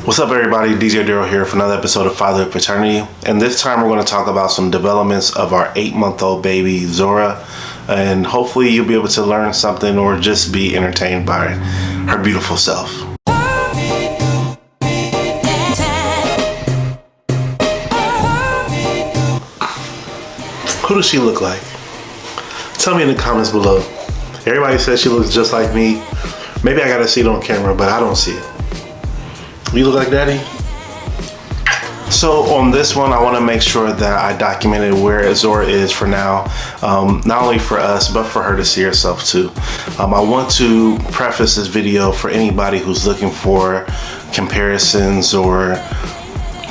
What's up, everybody? DJ Daryl here for another episode of Fatherhood, Fraternity. And this time we're going to talk about some developments of our 8-month-old baby, Zora. And hopefully you'll be able to learn something or just be entertained by her beautiful self. Who does she look like? Tell me in the comments below. Everybody says she looks just like me. Maybe I got to see it on camera, but I don't see it. You look like daddy? So on this one, I want to make sure that I documented where Zora is for now, not only for us, but for her to see herself too. I want to preface this video for anybody who's looking for comparisons or,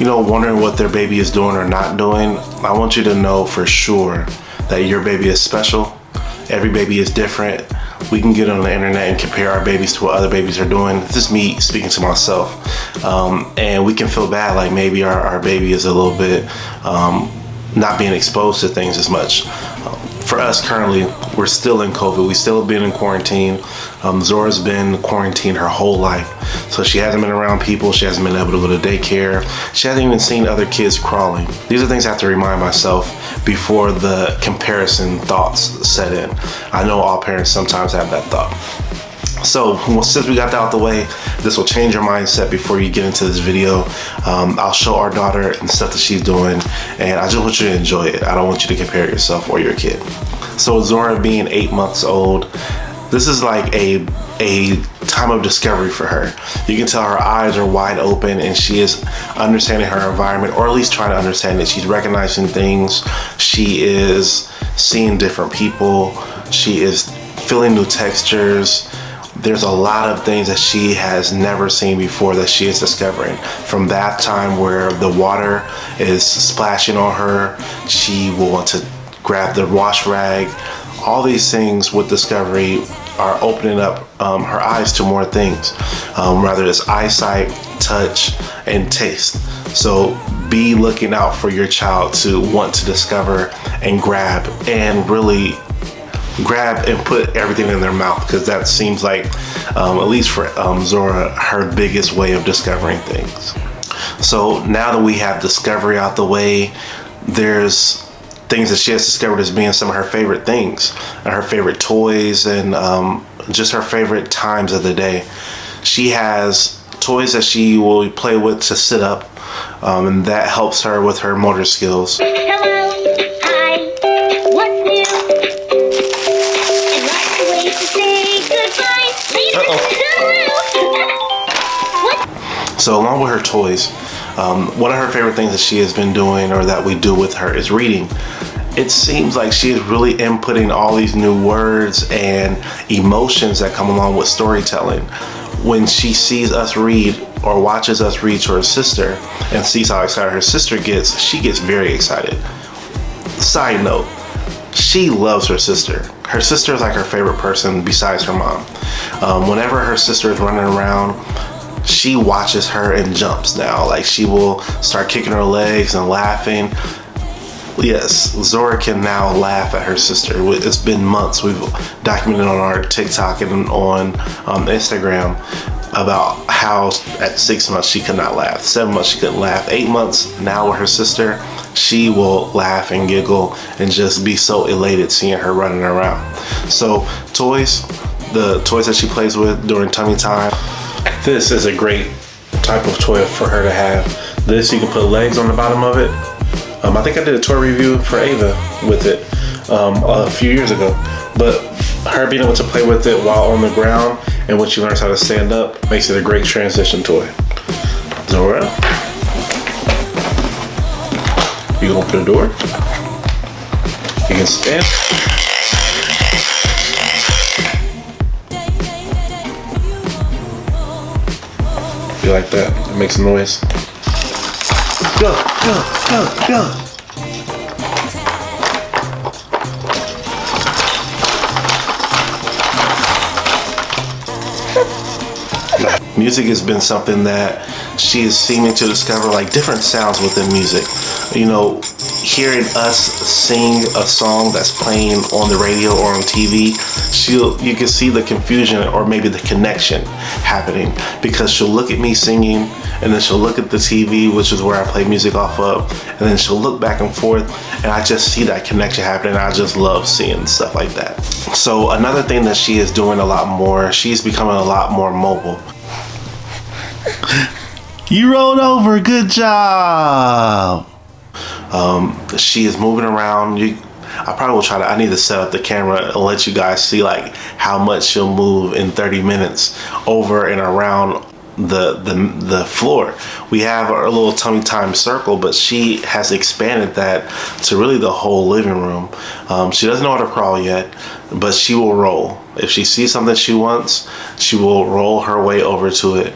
wondering what their baby is doing or not doing. I want you to know for sure that your baby is special. Every baby is different. We can get on the internet and compare our babies to what other babies are doing. This is me speaking to myself. And we can feel bad, like maybe our baby is a little bit not being exposed to things as much. For us currently, we're still in COVID. We still been in quarantine. Zora's been quarantined her whole life. So she hasn't been around people. She hasn't been able to go to daycare. She hasn't even seen other kids crawling. These are things I have to remind myself before the comparison thoughts set in. I know all parents sometimes have that thought. So since we got that out the way, this will change your mindset before you get into this video. I'll show our daughter and stuff that she's doing, and I just want you to enjoy it. I don't want you to compare yourself or your kid. So Zora being 8 months old, this is like a time of discovery for her. You can tell her eyes are wide open and she is understanding her environment, or at least trying to understand it. She's recognizing things. She is seeing different people. She is feeling new textures. There's a lot of things that she has never seen before that she is discovering. From bath time where the water is splashing on her, she will want to grab the wash rag. All these things with discovery are opening up her eyes to more things, whether it's eyesight, touch, and taste. So be looking out for your child to want to discover and grab and really grab and put everything in their mouth, because that seems like, at least for Zora, her biggest way of discovering things. So now that we have discovery out the way, there's things that she has discovered as being some of her favorite things, and her favorite toys, and just her favorite times of the day. She has toys that she will play with to sit up, and that helps her with her motor skills. Hello, hi, what's new? And what's the way to say goodbye? So along with her toys, one of her favorite things that she has been doing, or that we do with her, is reading. It seems like she is really inputting all these new words and emotions that come along with storytelling. When she sees us read or watches us read to her sister and sees how excited her sister gets, she gets very excited. Side note, she loves her sister. Her sister is like her favorite person besides her mom. Whenever her sister is running around, she watches her and jumps now. Like, she will start kicking her legs and laughing. Yes, Zora can now laugh at her sister. It's been months. We've documented on our TikTok and on Instagram about how at 6 months she could not laugh. 7 months she couldn't laugh. 8 months now with her sister, she will laugh and giggle and just be so elated seeing her running around. So toys, the toys that she plays with during tummy time, this is a great type of toy for her to have. This, you can put legs on the bottom of it. I think I did a toy review for Ava with it a few years ago. But her being able to play with it while on the ground, and when she learns how to stand up, makes it a great transition toy. Zora, you can open the door. You can stand. You like that? It makes a noise. Go, go, go, go. Music has been something that she is seeming to discover, like different sounds within music. Hearing us sing a song that's playing on the radio or on TV, you can see the confusion or maybe the connection happening, because she'll look at me singing and then she'll look at the TV, which is where I play music off of, and then she'll look back and forth, and I just see that connection happening. I just love seeing stuff like that. So another thing that she is doing a lot more, she's becoming a lot more mobile. You rolled over, good job. She is moving around. I probably will try to, I need to set up the camera and let you guys see like how much she'll move in 30 minutes over and around the floor. We have our little tummy time circle, but she has expanded that to really the whole living room. She doesn't know how to crawl yet, but she will roll. If she sees something she wants, she will roll her way over to it,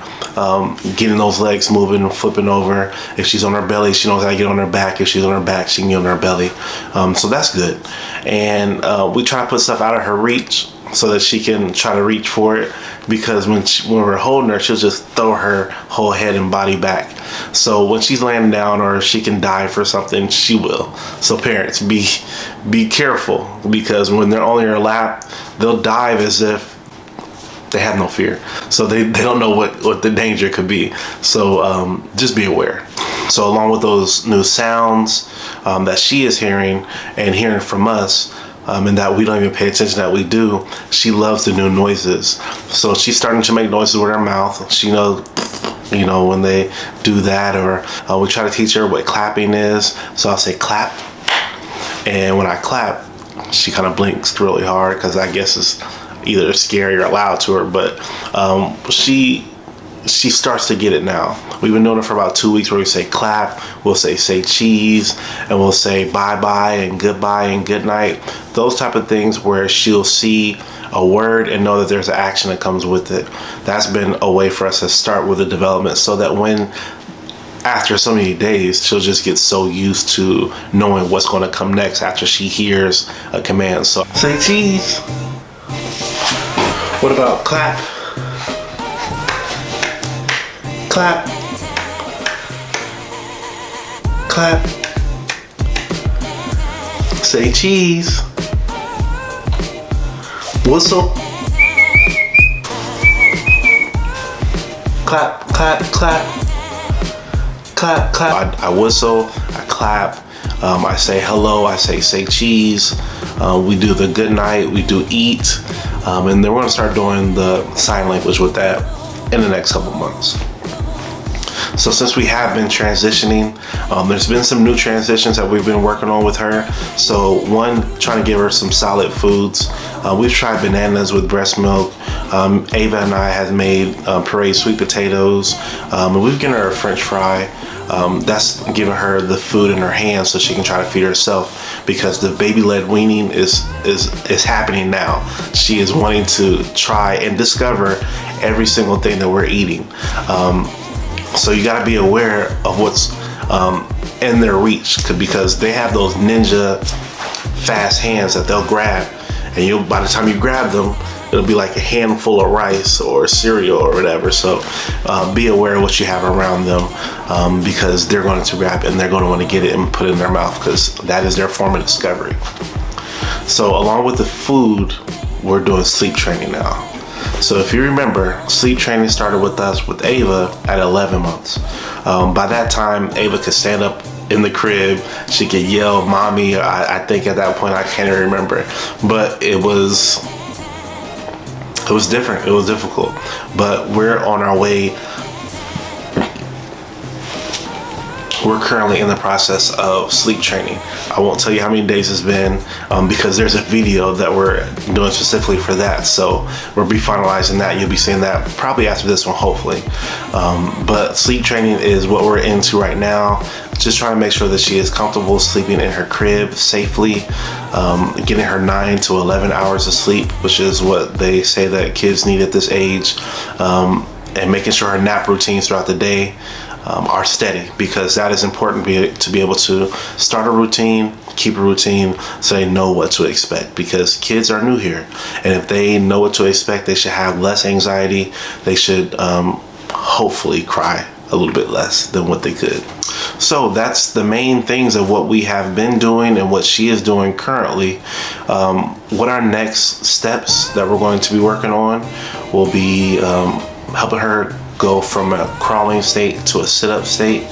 getting those legs moving and flipping over. If she's on her belly, she knows how to get on her back. If she's on her back, she can get on her belly. So that's good. And we try to put stuff out of her reach so that she can try to reach for it, because when we're holding her, she'll just throw her whole head and body back. So when she's laying down or she can dive for something, she will. So parents, be careful, because when they're on your lap, they'll dive as if they have no fear. So they don't know what the danger could be. So just be aware. So along with those new sounds that she is hearing and hearing from us, and that we don't even pay attention that we do, she loves the new noises. So she's starting to make noises with her mouth. She knows, you know, when they do that, or we try to teach her what clapping is. So I'll say clap, and when I clap, she kind of blinks really hard, because I guess it's either scary or loud to her. But she starts to get it now. We've been doing it for about 2 weeks, where we say clap, we'll say cheese, and we'll say bye-bye and goodbye and good night. Those type of things where she'll see a word and know that there's an action that comes with it. That's been a way for us to start with the development, so that when after so many days, she'll just get so used to knowing what's going to come next after she hears a command. So say cheese. What about clap? Clap. Clap. Say cheese. Whistle. Clap, clap, clap. Clap, clap. I whistle, I clap, I say hello, I say cheese. We do the good night, we do eat. And then we're gonna start doing the sign language with that in the next couple months. So since we have been transitioning, there's been some new transitions that we've been working on with her. So one, trying to give her some solid foods. We've tried bananas with breast milk. Ava and I have made pureed sweet potatoes. And we've given her a French fry. That's giving her the food in her hands so she can try to feed herself, because the baby led weaning is happening now. She is wanting to try and discover every single thing that we're eating. So you got to be aware of what's in their reach, because they have those ninja fast hands that they'll grab, and by the time you grab them, it'll be like a handful of rice or cereal or whatever. So be aware of what you have around them, because they're going to grab it and they're going to want to get it and put it in their mouth, because that is their form of discovery. So along with the food, we're doing sleep training now. So if you remember, sleep training started with us with Ava at 11 months. By that time, Ava could stand up in the crib. She could yell, "Mommy." I think at that point, I can't even remember. But it was different. It was difficult. But we're on our way. We're currently in the process of sleep training. I won't tell you how many days it's been, because there's a video that we're doing specifically for that. So we'll be finalizing that. You'll be seeing that probably after this one, hopefully. But sleep training is what we're into right now. Just trying to make sure that she is comfortable sleeping in her crib safely, getting her 9 to 11 hours of sleep, which is what they say that kids need at this age, and making sure her nap routines throughout the day are steady, because that is important to be able to start a routine, keep a routine, so they know what to expect, because kids are new here, and if they know what to expect, they should have less anxiety. They should hopefully cry a little bit less than what they could. So that's the main things of what we have been doing and what she is doing currently. What our next steps that we're going to be working on will be helping her go from a crawling state to a sit-up state.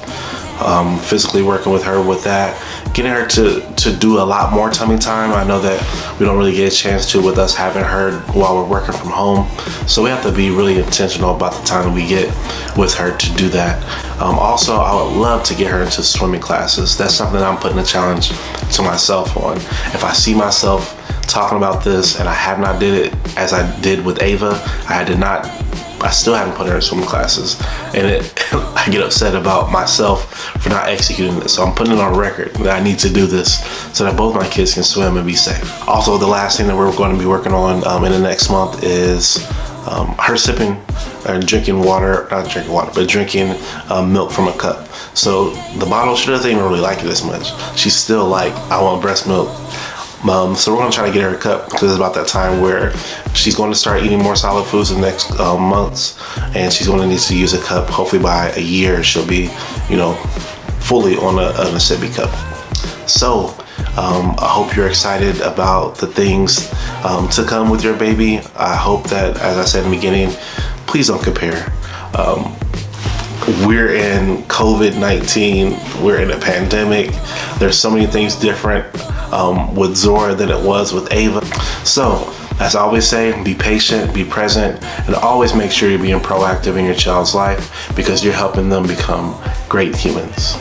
Physically working with her with that, getting her to do a lot more tummy time. I know that we don't really get a chance to with us having her while we're working from home, so we have to be really intentional about the time we get with her to do that. Also, I would love to get her into swimming classes. That's something I'm putting a challenge to myself on. If I see myself talking about this and I have not did it as I did with Ava, I still haven't put her in swimming classes, and I get upset about myself for not executing it. So I'm putting it on record that I need to do this so that both my kids can swim and be safe. Also, the last thing that we're going to be working on in the next month is her sipping or drinking milk from a cup. So the bottle, she doesn't even really like it as much. She's still like, I want breast milk. So we're going to try to get her a cup, because it's about that time where she's going to start eating more solid foods in the next months, and she's going to need to use a cup. Hopefully by a year she'll be, fully on a sippy cup. So I hope you're excited about the things to come with your baby. I hope that, as I said in the beginning, please don't compare. We're in COVID-19, we're in a pandemic. There's so many things different with Zora than it was with Ava. So, as I always say, be patient, be present, and always make sure you're being proactive in your child's life, because you're helping them become great humans.